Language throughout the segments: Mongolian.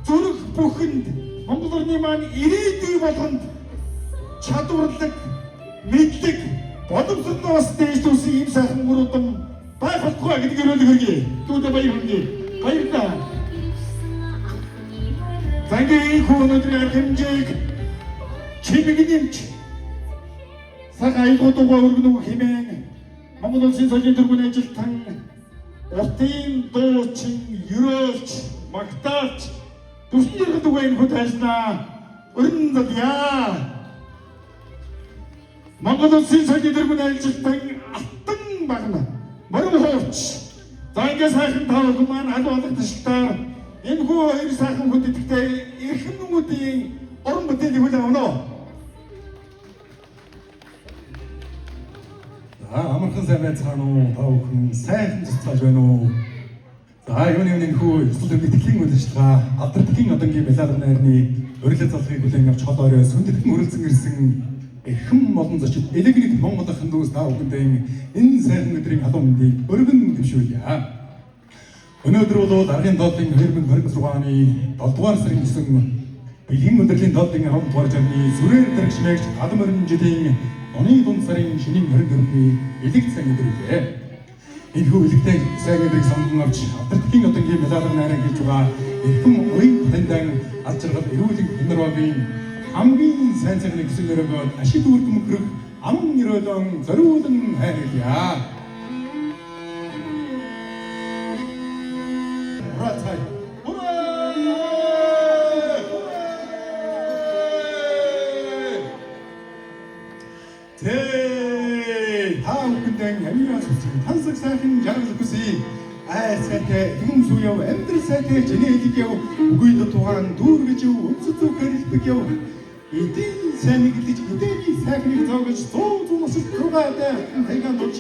зүрх бүхэнд Монгол орны маань ирээдүй болгонд чадварлаг, мэдлэг, боловсролоос дээж түүсэн ийм сайхан мөрөдөн байх болтугай гэдэг өрөөлөг хөргий. Түүнээ баяр хүргэе. Баярлалаа. Зангийн өнөөдрийн хэмжээг чимэг нэмж цаг аягуудуугаа өргөнөг хэмээн Монгол Улсын соёлын төргийн ажилтан уртын дуучин, ерөөлч, магтаач түвшин дэргэд үгүй энэ хөтөлснаа өрн дадяа. Монгол Улсын соёлын төргийн ажилтан алтан багна морин хууч зангийн сайхан тавхан маань аль болох ташилтаар энэхүү хоёр сайхан хүндэтгэдэг эрхэм хүмүүдийн орон бүтээлийн хүлээн авна. Амархан сайн байцгаана уу? Та бүхэн сайхан цуцгааж байна уу? За юуны хүү эсвэл мэтгэлийн үйлчлэгээ алдардгийн одонгийн балиар найрны урилга залхыг хүлээн авч хол орой сүндэтгэн өрөлцөн ирсэн эхэм олон зочид элегник Монгол ахын дүүс та бүхэндээ энэ сайхан өдрийн халуун мэндийг өргөн дэвшүүлье. Өнөөдөр бол аргын доотлын 2026 оны 7 дугаар сарын 9 бэлгийн өдрлийн доотлын 10 дугаар жарны сүрээр дэргшмэгч гадам орон жилийн оны дунд сарын шинийн 24-ний элэгт сайн өдрөө. Энэ хүү элэгтэй сайн өдрийг сонгон авч алдардгийн одонгийн балиар найран хийж байгаа эхэм уян тандан алж жаргал эрүүлэг генералын хамгийн сайн цагны гисэн өрөөгөө ашиг үрд мөхрөх аман нэрөлөн зориулан хайрлая. Ураацай. Таавхэнэн амиа сүсэг тансаг сайхан жаргал хүсье. Айсгатай юм суяв амьдрал сайтай жинэдэг яв үгүй тухайн дүүргэж өнцөг хэрэлдэг яв. Эдийн сайн нэгдэж эдийн сайхныг зоогож зүүн мосч тугаатай хайган болж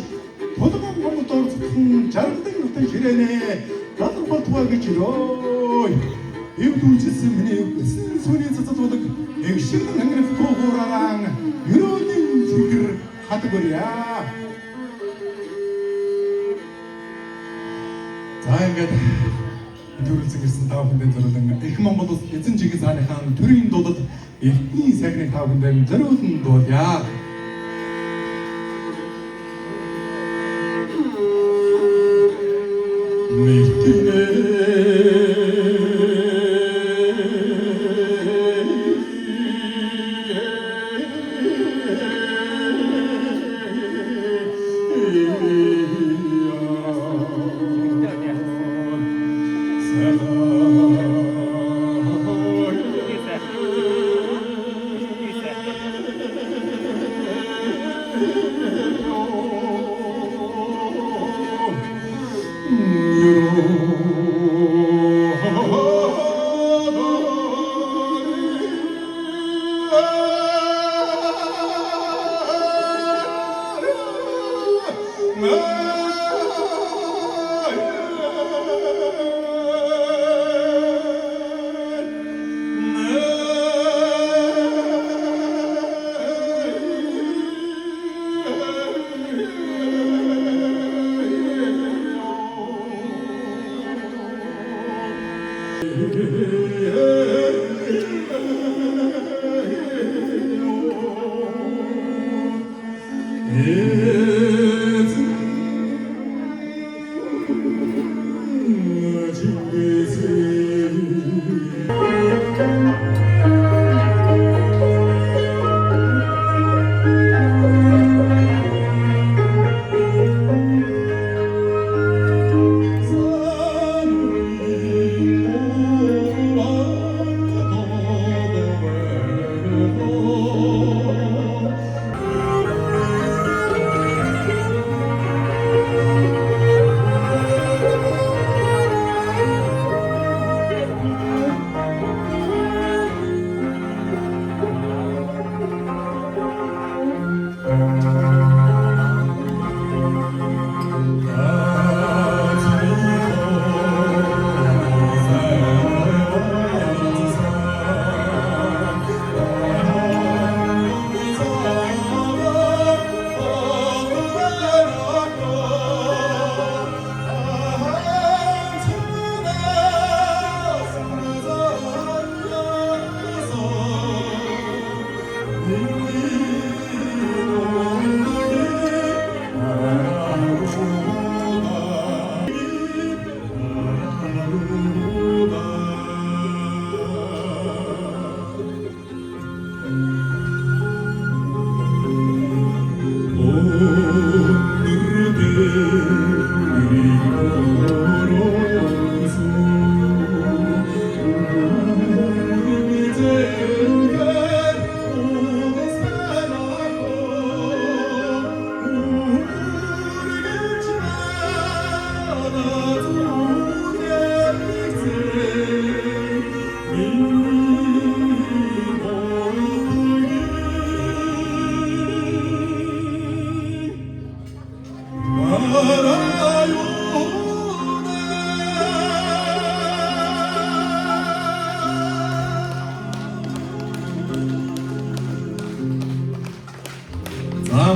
толгон гомд орцсон жаргалын утан ширэнэ гадар болтугай гэж өрөө. Эвдүүлсэн миний өсөн сүний цацадуудаг эгшин анграх туураараа ерөөний зэгэр хатгорья. За ингээд төрөлцөг ирсэн та бүхэнд зориулан их Монгол улс эзэн жигийн цааныхаа төрийн дуудад эртний сайхныг та бүхэнд зориулан дуулъя.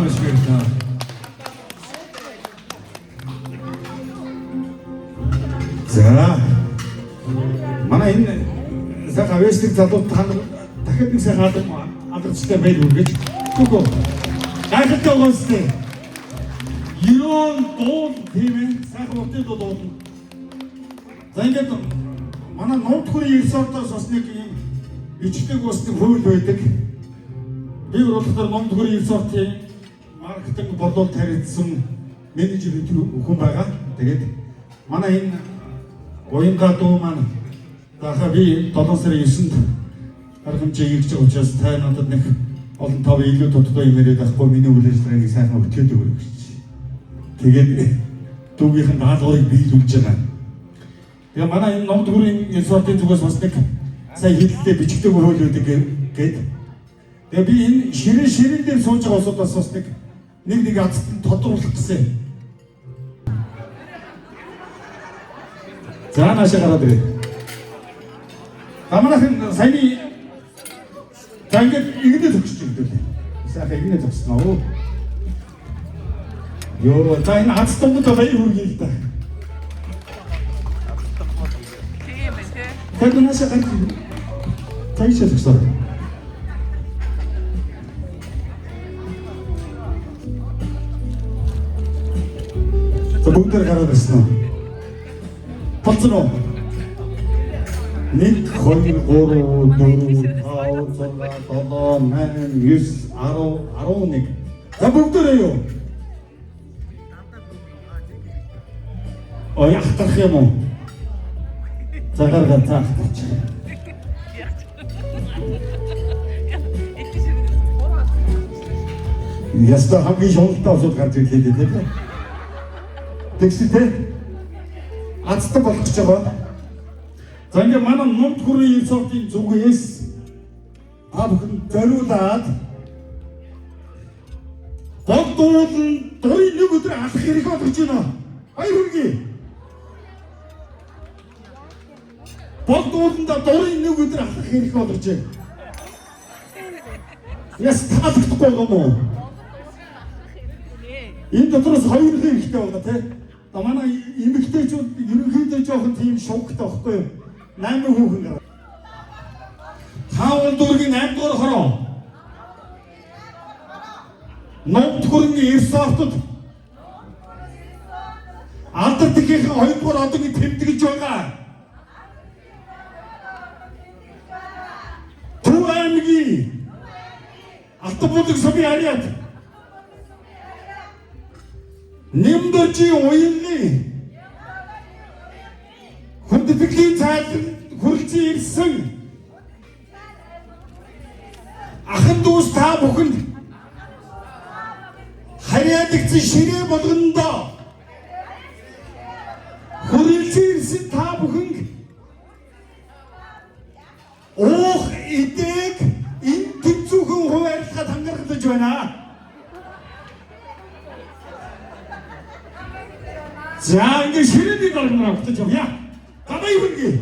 маш их баярлалаа. За. Манай энэ сайхан вестик залуу дахиад нэг сайхан алдарчтай байр үргэж. Түгөө. Гайхалтай гоостэй. Ерөн дуу тийм ээ. Сайхан уртын дуу дуу. За ингээд манай Номтгүрийн ресортоос бас нэг юм ичдэг усны хууль байдаг. Би өөрөөр Номтгүрийн ресортын маркетинг борлуулалт харилцсан менежер хүн байгаа. Тэгээд манай энэ уянга дуу маань дахиад би 7 сарын 9-нд харахымжаа ирж байгаа учраас та надад нэг олон тав илүү тодорхой юм яриад байхгүй миний үйл ажиллагааг сайхан өтгөөд өгөх гэж. Тэгээд дүүгийнхэн даалгаврыг биелүүлж байгаа. Тэгээ манай энэ Номтгүрийн ресортын зүгээс бас нэг сая хэлэлтэд бичгдэг хууль үүдэг гээд. Тэгээ би энэ ширээ дээр сууж байгаа усудаас бас нэг азт тодруулах гэсэн. За наашаа гараад ирээ. Амнахын саяны тангад игнэ төгсч ирдээ. Сайхан игнэ төгснө оо. Ёо тань азтанд тавай үргэлж та. Тийм ээ. Тэгвэл наашаа гараад ирээ. Тайшаа төгсөө. Бүгдээр гараад ирсэн үү? Болцсон уу? 1 2 3 4 5 6 7 8 9 10 11 За бүгдээрээ юу? Ой ахтарх юм уу? За гаргаад таахтарч. Яста хамгийн шуналтаа асууд гарч ирлээ тийм. Тэгстэй азтай болох гэж байгаа. За ингээ манай Номтгүрийн ресортын зүгээс бүхэн зориулаад Богдуулан дөрөв нэг өдөр алах хэрэг болж байна. Баяр хүргэе. Богдууланда дөрөв нэг өдөр алах хэрэг болж байна. Яс таалагдахгүй юм уу? Энэ дотроос хоёр хэрэгтэй байна тий. Манай эмэгтэйчүүд ерөнхийдөө жоохон тийм шоктой байхгүй юу? 8 хүүхэн гараа. Хаан дүүргийн 8 дугаар хороо. Номтгүрийн ресортод алдар тэхийн 2 дугаар одоогийн тэмдэглэж байгаа. Төв аймгийн Алтанбуудлын сумын ариад Нэмдэржийн уянны хүндэтгэлийн цаалан хүрэлцэн ирсэн ахын дүүс та бүхэн харьяадагцэн ширээ болгондоо хүрэлцэн ирсэн та бүхэн уух идэг энэ тэнцүүхэн хуваарлахад хангалттай байна. За ингээ ширээний дарга авчих юм яа. Гадаа юу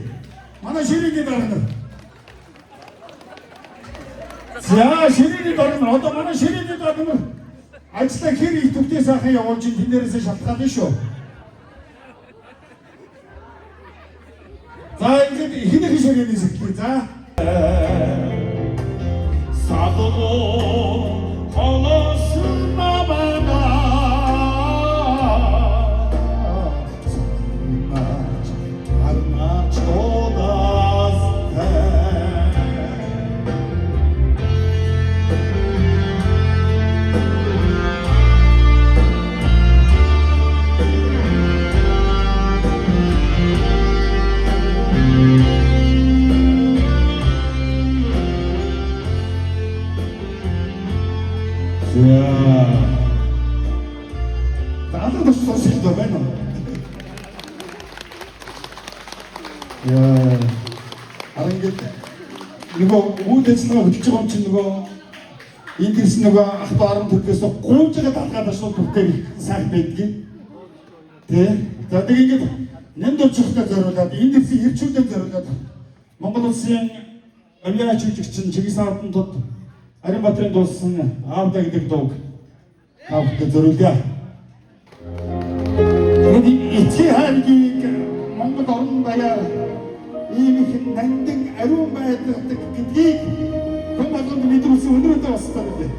манай ширээний дарга. За ширээний дарга одоо манай ширээний дарга ажлаа хэр их төвтэй сайхан явуулж тэндээрээс шалтгаална шүү. За ингээд хинэх ширээний сэтлээ за. Садоо холосон намага 다들 더 소식도 매너. 야, 아는 게 이거 무대에서 어떻게 멈춘 거 인디스 누가 아빠랑 듣고서 꼴찌가 다 가다서 그렇게 살빼기. 네, 자 되게 немдөө чухал зориулаад индекс ирчүүдээр зориулаад Монгол улсын авиа чиглэгч чигээс авсан тод Аримбатрын дуулсан аавда гэдэг дууг Тавхад зориулъя. Эцэг хайрыг Монгол орн даяар ийм их нандин ариун байдаг гэдгийг хүн болгонд мэдрүүлсэн өнөөдөр бас таалагдав.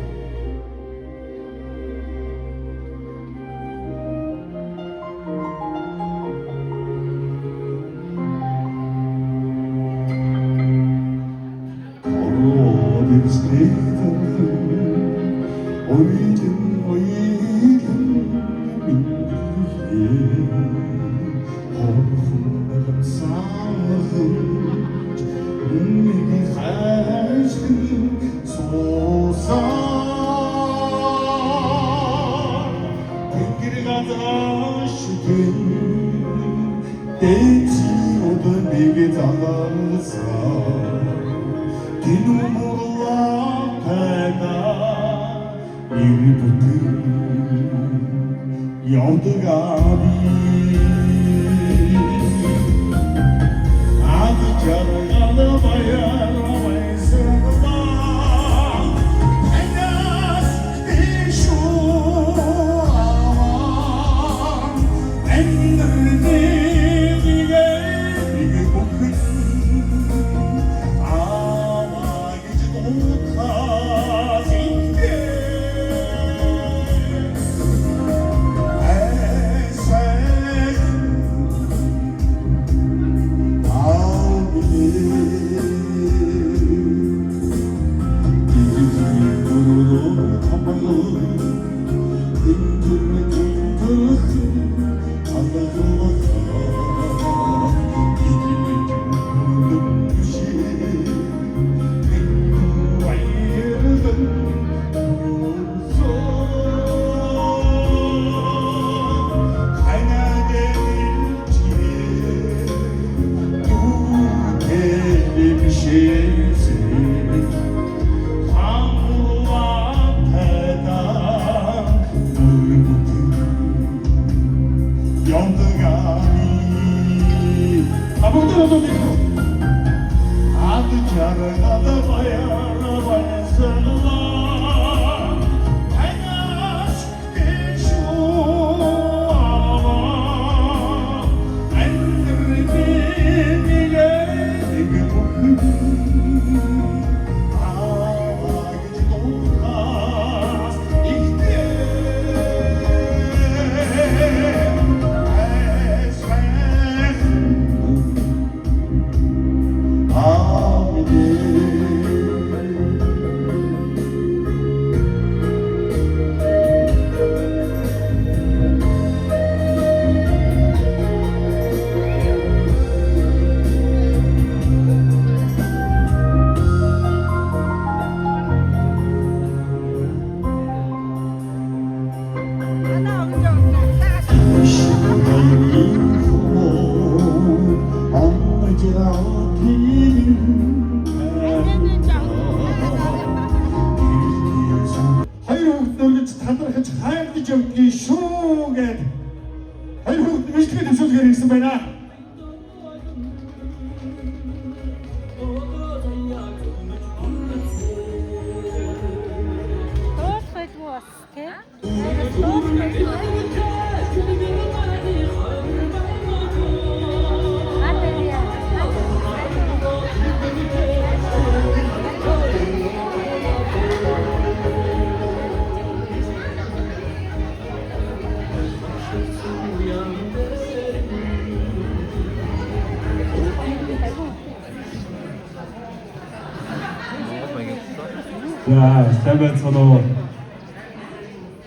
За, сайн байцгаана уу.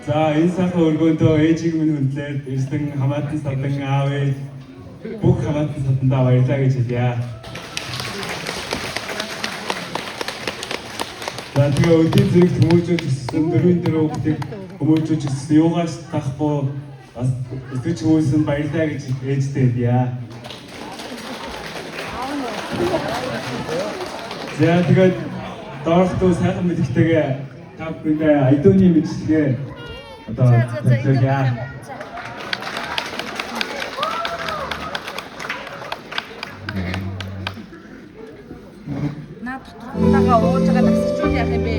За, энэ сайхан өргөөндөө ээжийг минь хүндлээд ирсэн хамаатан садан аавыг бүх хамаатан садандаа баярлалаа гэж хэлье. За, тэгээ өдний зэрэг хүмүүжүүлж ирсэн дөрвийн дөрөв хүүхдийг хүмүүжүүлж ирсэн юугаас тахгүй бас өсөж хүмүүсэн баярлалаа гэж ээжтэй хэлье. За, тэгээд доорхтуу сайхан мэдээлэлтэйгээ та бүхэндээ айдууны мэдээлэлгээ одоо төлөвлөе. Наад дотор ууж байгаа тасчуул яах юм бэ?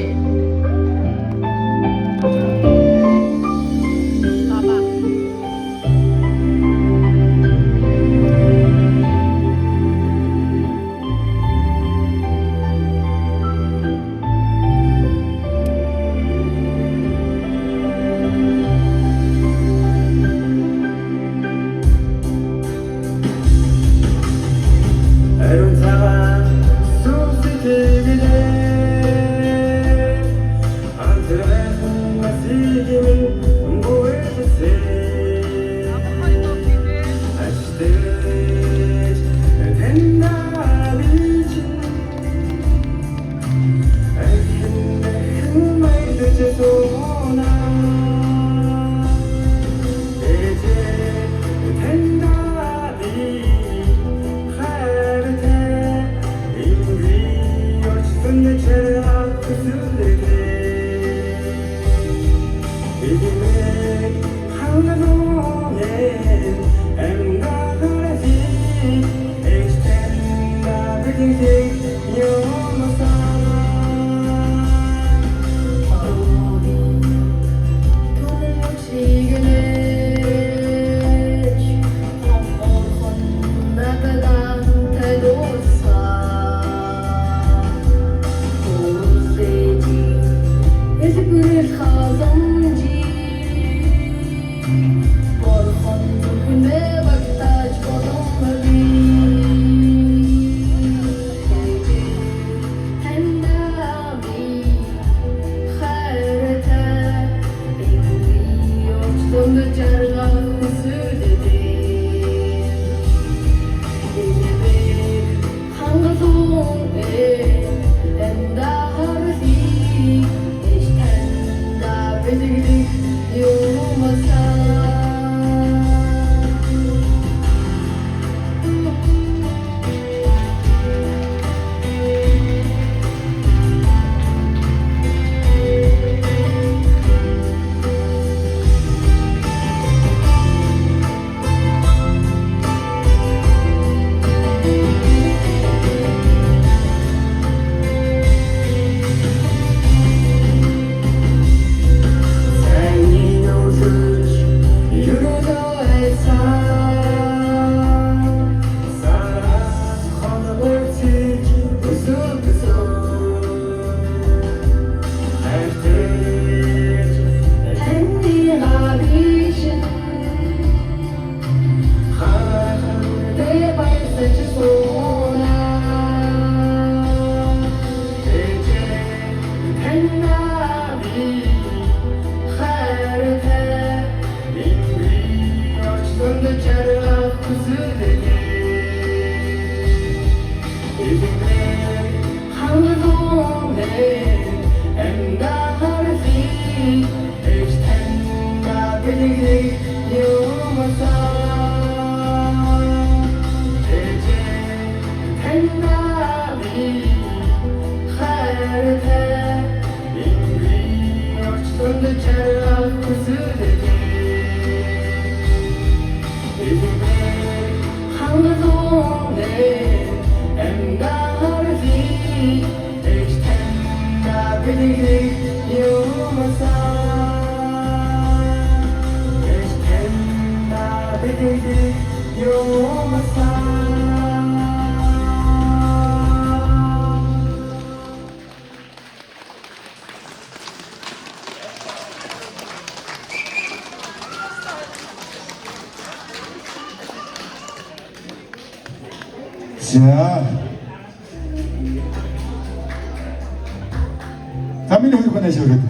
За миний хоёр хүнээс өрөөд.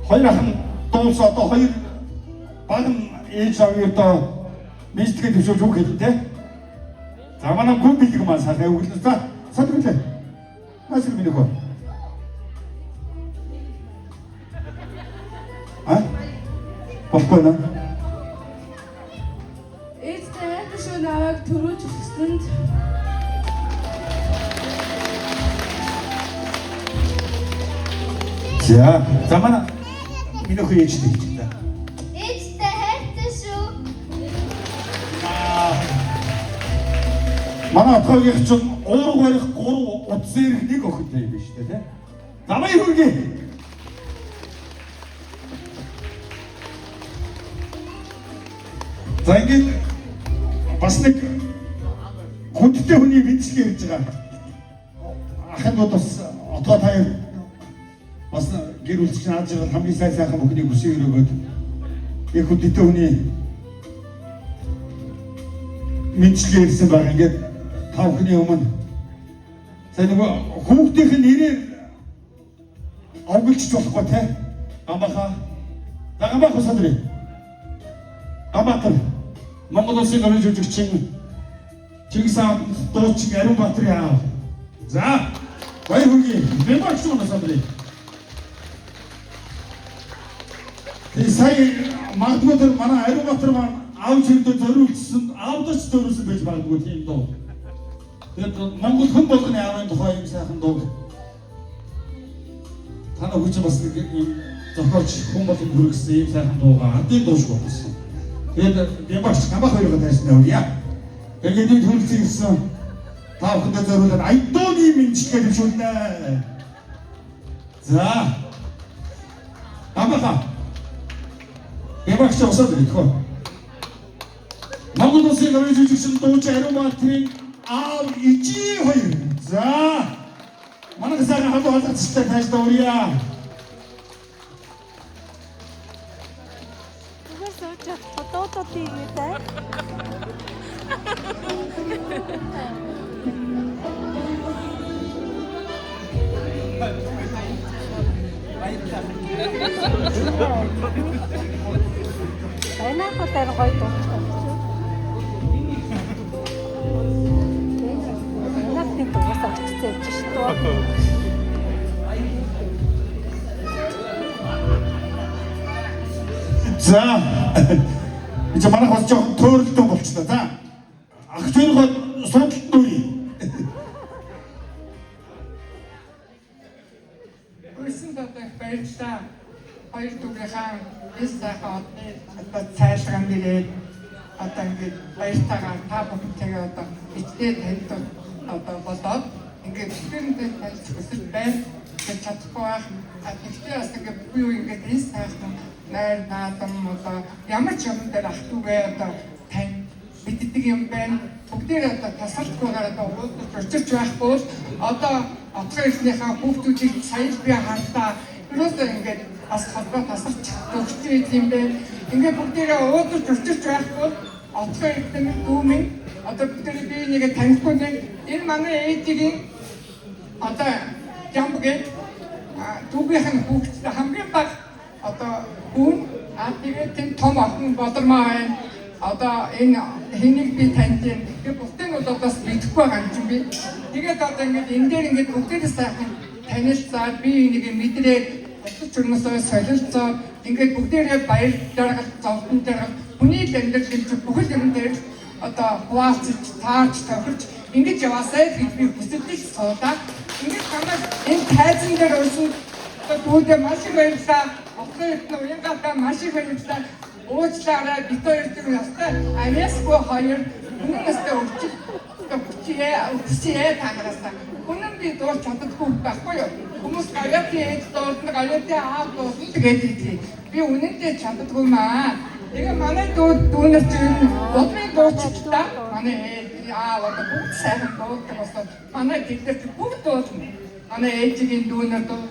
Хоёр ахын дуус одоо хоёр баг ээж авъя одоо мэдтгэл төвшүүлж үг хэлдэг. За манай гүн бэлэг маань сахаа өгөл. За садгэлээ. Масил миний хөө. Бохгүй наа. Ээжтэй төшөө наваг төрүүлж өсгөнд За манай миний хөө ээжтэй гэж байна. Ээжтэй хайртай шүү. Манай отгоогийн чинь уурга барих 3 удас ирэх нэг охинтой юм биш үү те. Замын хөргий. За ингээд бас нэг хүндтэй хүний мэдчилгээ хийж байгаа. Ахнууд бас отгоо таяр бас гэр бүл чинь ааж байгаа хамгийн сайхан бүхний хүсээ өрөөгөөд яг хүндтэй хүний мэдчилгээ хийсэн байгаа. Ингээд тав хүний өмнө сайн нэг хүүхдийнх нь нэрээр овгилчих болохгүй те. Гамбаха. За гамбаха сандрий. Гамбатар Монгол Улсын гавьяа жүжигчин Чингис хаан дуучин Ариунбаатарын аав. За баяр хүргэе. Бэмбагч унаас сандрий. Тэгээ сая магадгүй манай Ариунбаатар маань аав чимдээ зориулсан аавдаж зориулсан байж магадгүй тийм дуу. Тэгээд Монгол хүн болгоны аавын тухай юм сайхан дуу. Танаа хүч бас нэг юм зохиолч хүн болгонд хүргэсэн юм сайхан дуугаа хадын дуу шиг болсон. Тэгээд ямарч гамбах хоёроо тайсан явъя. Тэгээд энэ төлөвлөсөн гэсэн та бүхэндээ зориулаад айдооны мэдчилгээ төвшүүлнэ. За. Амаха. Ямарч усаад ирэх. Монгол улсын гавьяа жүжигчин дууч Аримбаатарын аав ижи хоёр. За. Манай сайхан хамт олонцтой тааш дуурья. Фото тиймээ. Айнаа хотор гоё дуучтай. Нахтын дуусаа хэвчээж шүү. За. Эцэг манайх бас жоохон төөрөлтөө болчихлоо. За. Ах зөөргөө судалт дүүрий. Өрсөн дотор баярлалаа. Хоёр дүүрийнхаа эс сайхан одоо цайлган дээрээ одоо ингээд баяртайгаар та бүхэнтэйгээ одоо эцгээ танд одоо болоод ингээд бүхэндээ тань хүсэл байр гэж чадахгүй байх. Тэгтээ бас ингээд бүх юу ингээд эс сайхан найр наадам одоо ямар ч юм дээр ах дүүгээ одоо тань мэддэг юм байна. Бүгдээр одоо тасалдахгүйгээр одоо уулзаж очирч байхгүй бол одоо отгоо ирснийхаа хүүхдүүдийг сая би хандаа ерөөсөө ингээд бас холбоо тасалж өгч юм байна. Ингээд бүгдээрээ уулзаж очирч байхгүй отгоо ирсэн дүүмэн одоо бүгдээ би нэг танихгүй нэг энэ манай ээжийн одоо ямбгээ дүүгийнх нь хүүхдтэй хамгийн баг одоо хүн тэгээд тийм том охин Бодормоо байна. Одоо энэ хэнийг би танд тийм бүгдийг бол одоо мэдэхгүй байгаа юм чинь би. Тэгээд одоо ингээд энэ дээр ингээд бүгдээрээ сайхан танилцаад би энийг мэдрээд бусад чөрмөсөө солилцоо ингээд бүгдээрээ баяр жаргал зовлон дээр хүний амьдрал гэж бүхэл юм дээр одоо хуваалцаж таарч тохирч ингэж яваасай гэж би хүсэлтийг суудаа. Ингээд хамаа энэ тайзан дээр өрсөн дүүдээ маш их баярлалаа. Оцгоёрт нь уянгатаа маш их баярлалаа. Уучлаарай бид хоёр тэр ястай авьяасгүй хоёр үнэн ястай өччихээ танаасаа. Үнэн би дууч чаддаггүй байхгүй юу? Хүмүүс гавьяатын ээж дуулна, гавьяатын аав дуулна тэгээд ийгий. Би үнэндээ чаддаггүй маа. Тэгээ манай дүүнэр чинь бодмын дуучтай манай аав одоо бүгд сайхан дуулдаг болоод манай дэвтэр чинь бүгд дуулна. Манай ээжийн дүүнэр дуу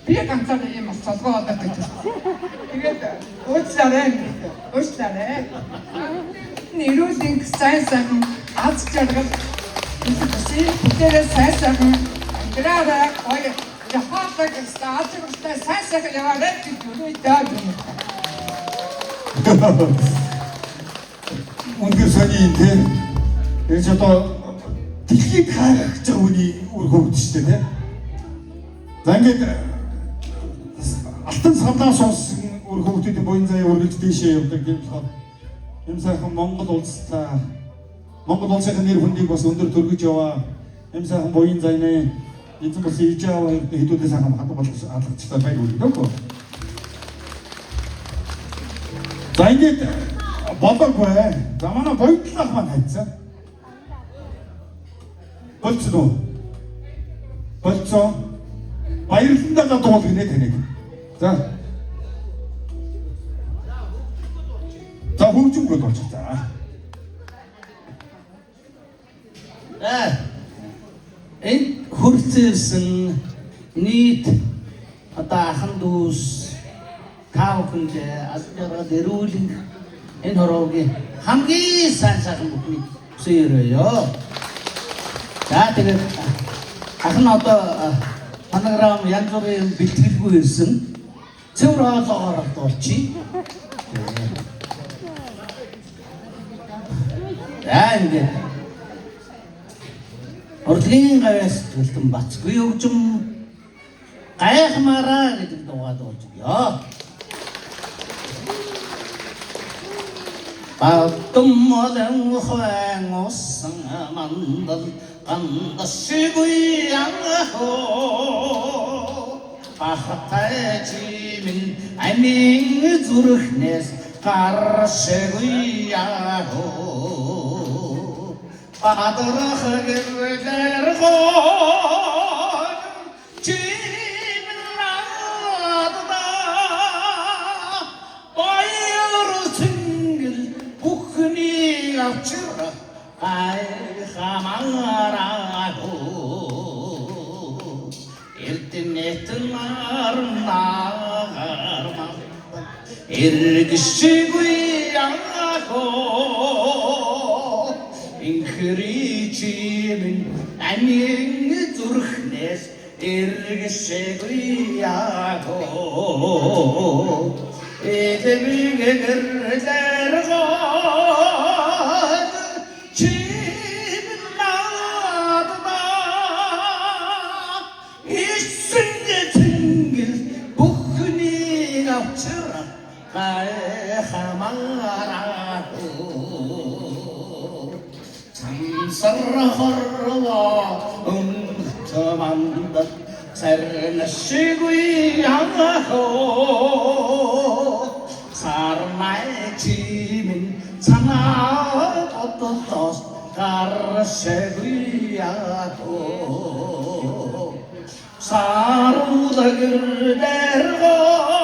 би ганцаар юм солгоо болоод гэж байна. Тэгээд уучлаарай. Нэрүүдийн сайн сайхан аз жаргал бүгдээрээ сайн сайхан гэраараа гоё яхаадаг аз жаргалтай сайн сайхан яваарай гэж юутай юм. Үнээр сони тийм. Энд одоо дэлхийг хайх гэж байгаа үний үр хөвгд шүү дээ. За ингээд алтан савлаа сонсон үр хөвгүүдийн буян заяа үргэлж дэшээ явдаг юм болохоор юм сайхан Монгол улстай Монгол улсын нэр хүндийг бас өндөр төргөж яваа юм сайхан буян заяаны эзэн болсон ижаав хэдүүдээ сайхан хатан болгож алгацтай байг үлдээгүй. За ингээд болоогүй. За манай боёдлах маань хайцсан. Болцсон уу? Болцсон. Баярлалаа дуулгынэ таныг. За. За хөгжмөд болж байгаа. Энэ хөрцөөсөн нийт одоо ахан дүүс таахынд алдараад эрүүлэн энэ хороогийн хамгийн сайн сайхан бүхний сөөрөөё. За тэгээд ахан одоо панограм янз бүрийн бэлтгэлгүй ирсэн цэвэр хоолоогоор болчих. Ингээд урлагийн гавьяас төлтөн бацгүй өгчм гайхмаараа гэдэг дуугаа дуулжё. Багдум молон хуан усан мандал андашгүй яахоо ахтай чимэн амин зүрхнээс гаршгүй яахоо падрах гэрээр гоо чимэн надада баяр цэнгэл бүхний авчрах ай хамаарааго эрдэнэт нарнаарма эргэшгүй яаго инхричимэн амин зүрхнээс эргэшгүй яаго эдэвигэрдэрго 삼설허러와 음터만다 살나시구이 양하고 사람의 지민 사나버터서 가르세구이 양하고 사루다글 데르고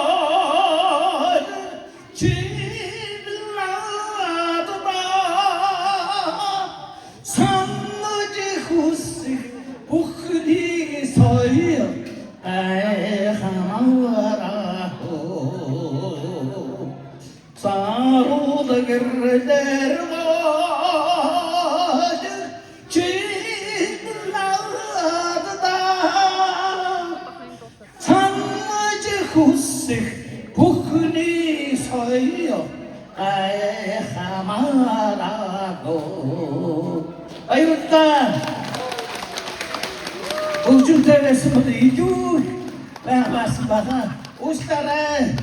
부흔히 서요 하마라고 아이고다 우중대에서 모두 이주 말씀 받아 오시다래